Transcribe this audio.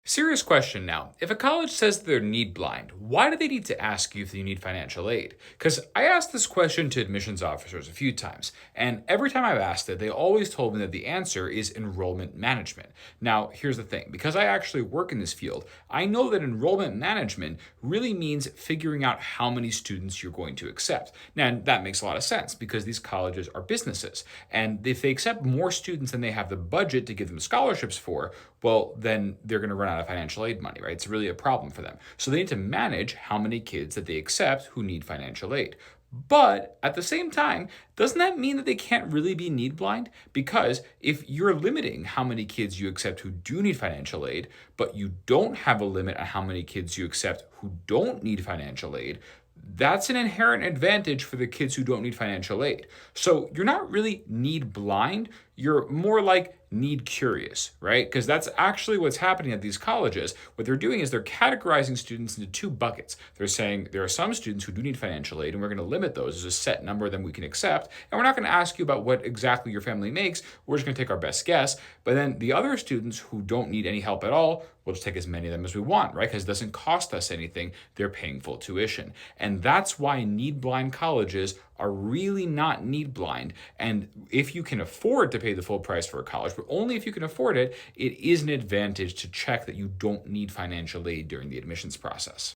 Serious question now. If a college says they're need blind, why do they need to ask you if you need financial aid? Because I asked this question to admissions officers a few times, and every time I've asked it, they always told me that the answer is enrollment management. Now, here's the thing because I actually work in this field, I know that enrollment management really means figuring out how many students you're going to accept. Now, that makes a lot of sense because these colleges are businesses, and if they accept more students than they have the budget to give them scholarships for, well, then they're going to run out of financial aid money, right? It's really a problem for them. So they need to manage how many kids that they accept who need financial aid. But at the same time, doesn't that mean that they can't really be need blind? Because if you're limiting how many kids you accept who do need financial aid, but you don't have a limit on how many kids you accept who don't need financial aid, that's an inherent advantage for the kids who don't need financial aid. So you're not really need blind, you're more like need curious, right? Because that's actually what's happening at these colleges. What they're doing is they're categorizing students into two buckets. They're saying there are some students who do need financial aid, and we're going to limit those. There's a set number of them we can accept. And we're not going to ask you about what exactly your family makes. We're just going to take our best guess. But then the other students who don't need any help at all, we'll just take as many of them as we want, right? Because it doesn't cost us anything. They're paying full tuition. And that's why need blind colleges are really not need blind. And if you can afford to pay the full price for a college, but only if you can afford it, it is an advantage to check that you don't need financial aid during the admissions process.